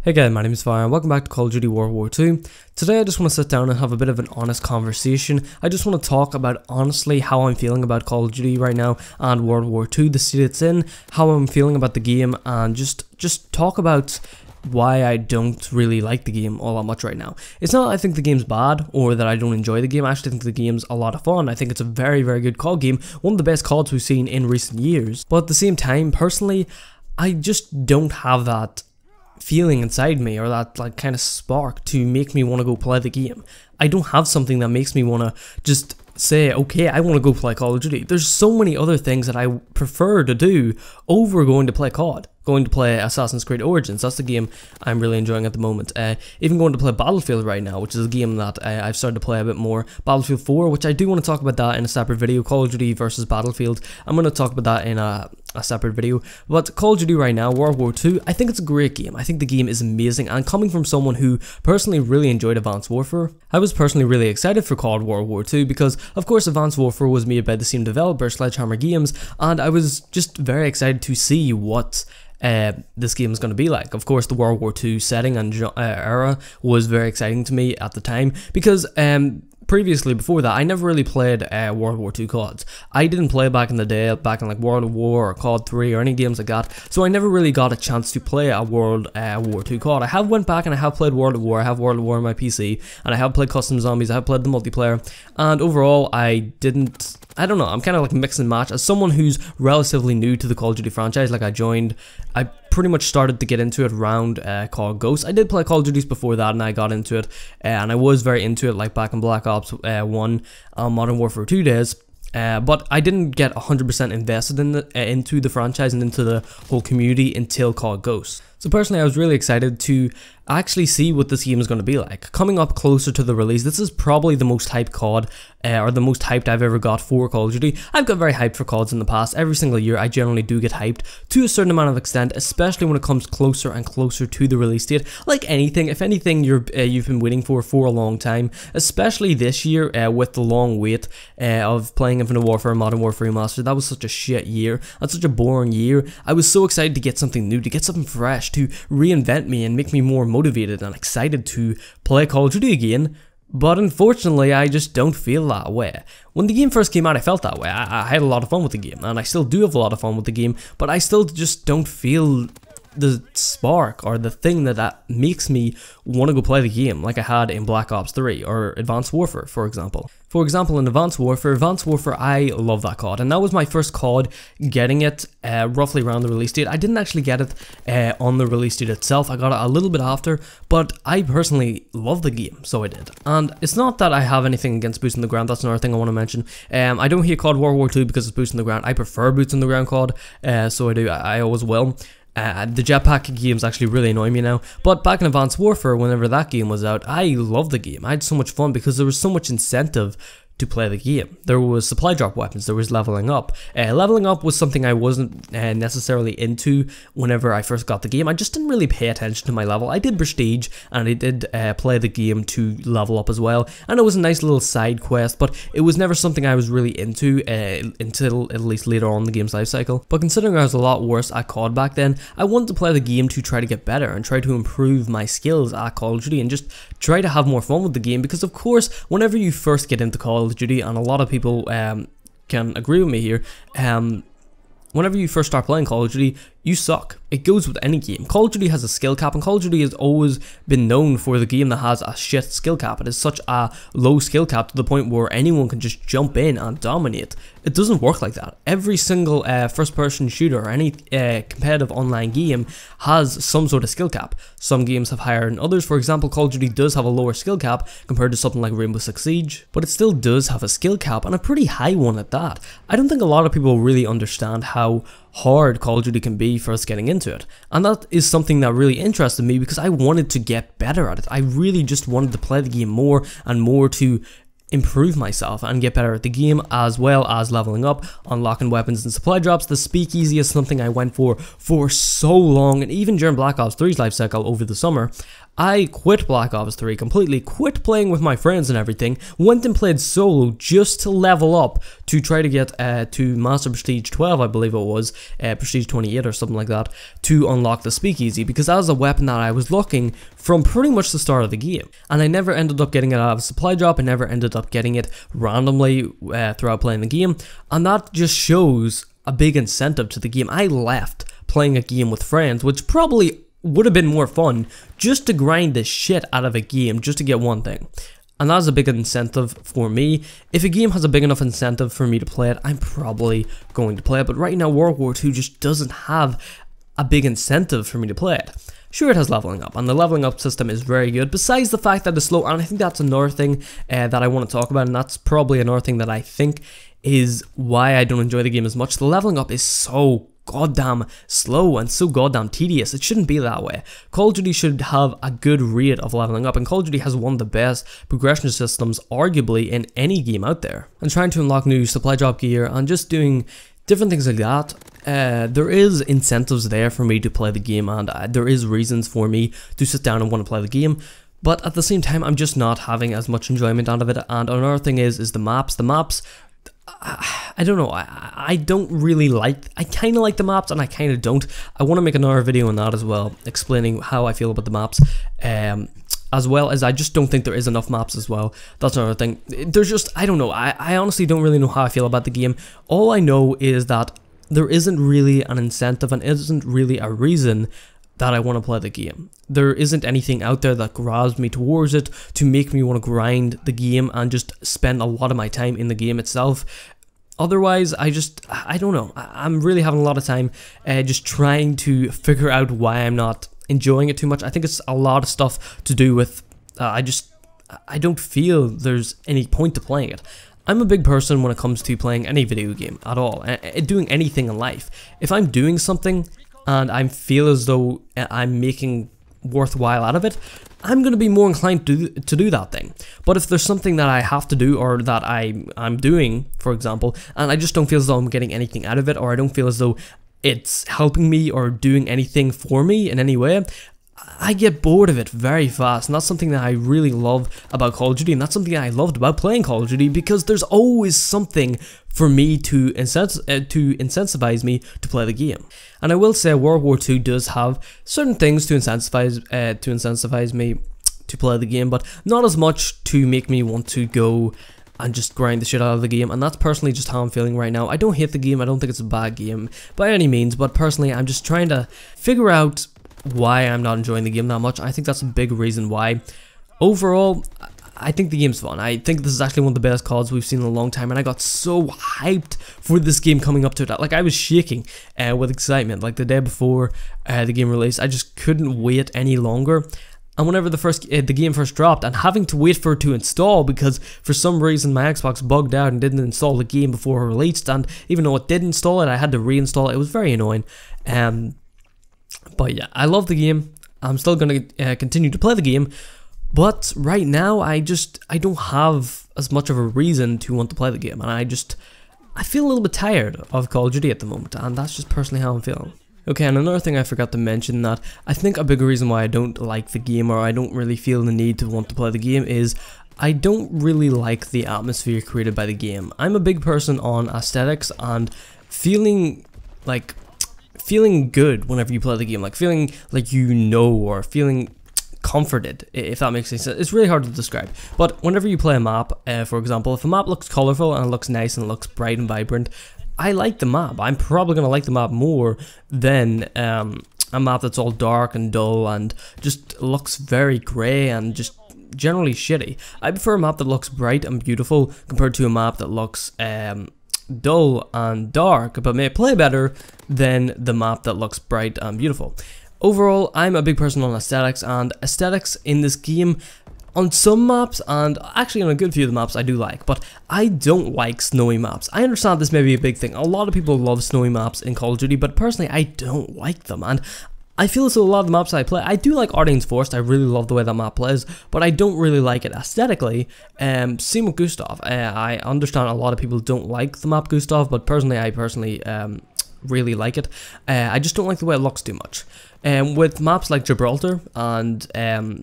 Hey guys, my name is Fire and welcome back to Call of Duty World War II. Today I just want to sit down and have a bit of an honest conversation. I just want to talk about honestly how I'm feeling about Call of Duty right now and World War II, the state it's in, how I'm feeling about the game, and just talk about why I don't really like the game all that much right now. It's not that I think the game's bad or that I don't enjoy the game. I actually think the game's a lot of fun. I think it's a very, very good COD game, one of the best CODs we've seen in recent years. But at the same time, personally, I just don't have that feeling inside me or that like kind of spark to make me want to go play the game. I don't have something that makes me want to just say, okay, I want to go play Call of Duty. There's so many other things that I prefer to do over going to play COD. Going to play Assassin's Creed Origins, that's the game I'm really enjoying at the moment. Even going to play Battlefield right now, which is a game that I've started to play a bit more. Battlefield 4, which I do want to talk about that in a separate video. Call of Duty versus Battlefield, I'm going to talk about that in a separate video. But Call of Duty right now, World War II, I think it's a great game. I think the game is amazing, and coming from someone who personally really enjoyed Advanced Warfare, I was personally really excited for COD World War II because, of course, Advanced Warfare was made by the same developer, Sledgehammer Games, and I was just very excited to see what this game is going to be like. Of course, the World War II setting and era was very exciting to me at the time because previously, before that, I never really played World War II CODs. I didn't play back in the day, back in like World of War or COD 3 or any games like that, so I never really got a chance to play a World War II COD. I have went back and I have played World of War, I have World of War on my PC, and I have played Custom Zombies, I have played the multiplayer, and overall, I don't know, I'm kind of like mix and match. As someone who's relatively new to the Call of Duty franchise, like I pretty much started to get into it around COD Ghosts. I did play Call of Duties before that and I got into it, and I was very into it like back in Black Ops 1 Modern Warfare 2 days. But I didn't get 100% invested in into the franchise and into the whole community until COD Ghosts. So personally, I was really excited to actually see what this game is going to be like. Coming up closer to the release, this is probably the most hyped COD, or the most hyped I've ever got for Call of Duty. I've got very hyped for CODs in the past. Every single year, I generally do get hyped to a certain amount of extent, especially when it comes closer and closer to the release date. Like anything, if anything you've been waiting for a long time, especially this year with the long wait of playing Infinite Warfare and Modern Warfare Remastered. That was such a shit year and such a boring year. I was so excited to get something new, to get something fresh, to reinvent me and make me more motivated and excited to play Call of Duty again. But unfortunately, I just don't feel that way. When the game first came out, I felt that way. I had a lot of fun with the game, and I still do have a lot of fun with the game, but I still just don't feel the spark or the thing that makes me want to go play the game like I had in Black Ops 3 or Advanced Warfare, for example. For example, in Advanced Warfare, I love that COD, and that was my first COD getting it roughly around the release date. I didn't actually get it on the release date itself, I got it a little bit after, but I personally love the game, so I did. And it's not that I have anything against Boots on the Ground, that's another thing I want to mention. I don't hate COD World War II because it's Boots on the Ground. I prefer Boots on the Ground COD, so I do, I always will. The jetpack games actually really annoy me now, but back in Advanced Warfare, whenever that game was out, I loved the game. I had so much fun because there was so much incentive to play the game. There was supply drop weapons, there was leveling up. Leveling up was something I wasn't necessarily into whenever I first got the game. I just didn't really pay attention to my level. I did Prestige, and I did play the game to level up as well, and it was a nice little side quest, but it was never something I was really into until at least later on in the game's life cycle. But considering I was a lot worse at COD back then, I wanted to play the game to try to get better and try to improve my skills at Call of Duty and just try to have more fun with the game, because of course, whenever you first get into Call of Duty, and a lot of people can agree with me here, whenever you first start playing Call of Duty, you suck. It goes with any game. Call of Duty has a skill cap, and Call of Duty has always been known for the game that has a shit skill cap. It is such a low skill cap to the point where anyone can just jump in and dominate. It doesn't work like that. Every single first-person shooter or any competitive online game has some sort of skill cap. Some games have higher than others. For example, Call of Duty does have a lower skill cap compared to something like Rainbow Six Siege, but it still does have a skill cap, and a pretty high one at that. I don't think a lot of people really understand how hard Call of Duty can be for us getting into it, and that is something that really interested me because I wanted to get better at it. I really just wanted to play the game more and more to improve myself and get better at the game, as well as leveling up, unlocking weapons and supply drops. The speakeasy is something I went for so long, and even during Black Ops 3's life cycle over the summer, I quit Black Ops 3 completely, quit playing with my friends and everything, went and played solo just to level up to try to get to Master Prestige 12, I believe it was, Prestige 28 or something like that, to unlock the speakeasy, because that was a weapon that I was looking from pretty much the start of the game. And I never ended up getting it out of a supply drop, I never ended up getting it randomly throughout playing the game, and that just shows a big incentive to the game. I left playing a game with friends, which probably would have been more fun just to grind the shit out of a game just to get one thing. And that's a big incentive for me. If a game has a big enough incentive for me to play it, I'm probably going to play it. But right now, World War II just doesn't have a big incentive for me to play it. Sure, it has leveling up, and the leveling up system is very good, besides the fact that it's slow, and I think that's another thing that I want to talk about, and that's probably another thing that I think is why I don't enjoy the game as much. The leveling up is so goddamn slow and so goddamn tedious. It shouldn't be that way. Call of Duty should have a good rate of leveling up, and Call of Duty has one of the best progression systems arguably in any game out there. And trying to unlock new supply drop gear and just doing different things like that, there is incentives there for me to play the game, and there is reasons for me to sit down and want to play the game. But at the same time, I'm just not having as much enjoyment out of it. And another thing is the maps. The maps, I don't know, I don't really like, I kind of like the maps and I kind of don't. I want to make another video on that as well, explaining how I feel about the maps, as well as I just don't think there is enough maps as well. That's another thing. There's just, I don't know, I honestly don't really know how I feel about the game. All I know is that there isn't really an incentive and isn't really a reason that I want to play the game. There isn't anything out there that grabs me towards it to make me want to grind the game and just spend a lot of my time in the game itself. Otherwise, I don't know. I'm really having a lot of time just trying to figure out why I'm not enjoying it too much. I think it's a lot of stuff to do with, I don't feel there's any point to playing it. I'm a big person when it comes to playing any video game at all, doing anything in life. If I'm doing something and I feel as though I'm making worthwhile out of it, I'm going to be more inclined to do that thing. But if there's something that I have to do or that I'm doing, for example, and I just don't feel as though I'm getting anything out of it, or I don't feel as though it's helping me or doing anything for me in any way, I get bored of it very fast. And that's something that I really love about Call of Duty, and that's something that I loved about playing Call of Duty, because there's always something for me to incentivize me to play the game. And I will say World War II does have certain things to incentivize me to play the game, but not as much to make me want to go and just grind the shit out of the game. And that's personally just how I'm feeling right now. I don't hate the game, I don't think it's a bad game by any means, but personally I'm just trying to figure out why I'm not enjoying the game that much. I think that's a big reason why. Overall, I think the game's fun. I think this is actually one of the best CODs we've seen in a long time, and I got so hyped for this game coming up to it. Like, I was shaking with excitement. Like, the day before the game released, I just couldn't wait any longer. And whenever the game first dropped, and having to wait for it to install, because for some reason my Xbox bugged out and didn't install the game before it released, and even though it did install it, I had to reinstall it. It was very annoying. But yeah, I love the game. I'm still going to continue to play the game. But right now, I don't have as much of a reason to want to play the game. And I feel a little bit tired of Call of Duty at the moment. And that's just personally how I'm feeling. Okay, and another thing I forgot to mention, that I think a big reason why I don't like the game, or I don't really feel the need to want to play the game, is I don't really like the atmosphere created by the game. I'm a big person on aesthetics and feeling good whenever you play the game, like feeling like or feeling comforted, if that makes any sense. It's really hard to describe, but whenever you play a map, for example, if a map looks colorful and it looks nice and it looks bright and vibrant, I like the map. I'm probably going to like the map more than a map that's all dark and dull and just looks very grey and just generally shitty. I prefer a map that looks bright and beautiful compared to a map that looks dull and dark, but may play better than the map that looks bright and beautiful. Overall, I'm a big person on aesthetics, and aesthetics in this game, on some maps, and actually on a good few of the maps, I do like, but I don't like snowy maps. I understand this may be a big thing. A lot of people love snowy maps in Call of Duty, but personally, I don't like them, and I feel as though a lot of the maps I play, I do like Ardane's Forest, I really love the way that map plays, but I don't really like it aesthetically. Same with Gustav. I understand a lot of people don't like the map Gustav, but personally, I really like it. I just don't like the way it looks too much. With maps like Gibraltar and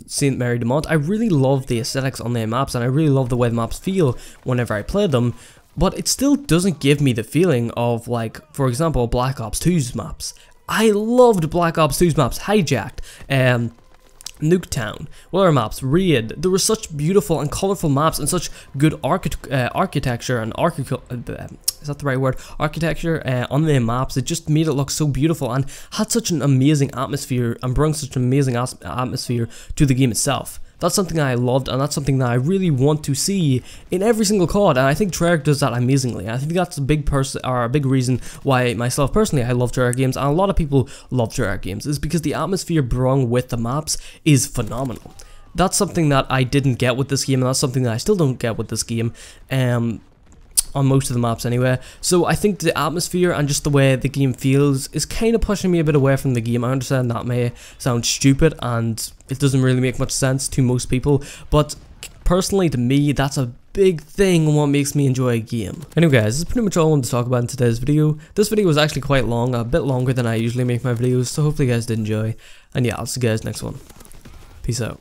St. Mary de Mont, I really love the aesthetics on their maps, and I really love the way the maps feel whenever I play them, but it still doesn't give me the feeling of, like, for example, Black Ops 2's maps. I loved Black Ops 2's maps, Hijacked, Nuketown, what other maps, Raid. There were such beautiful and colourful maps and such good architecture and is that the right word? Architecture on their maps. It just made it look so beautiful and had such an amazing atmosphere and brought such an amazing atmosphere to the game itself. That's something I loved, and that's something that I really want to see in every single COD, and I think Treyarch does that amazingly. I think that's a big reason why myself personally I love Treyarch games, and a lot of people love Treyarch games, is because the atmosphere brought with the maps is phenomenal. That's something that I didn't get with this game, and that's something that I still don't get with this game. On most of the maps anyway. So I think the atmosphere and just the way the game feels is kind of pushing me a bit away from the game. I understand that may sound stupid and it doesn't really make much sense to most people, but personally to me that's a big thing on what makes me enjoy a game. Anyway guys, this is pretty much all I wanted to talk about in today's video. This video was actually quite long, a bit longer than I usually make my videos, so hopefully you guys did enjoy. And yeah, I'll see you guys next one. Peace out.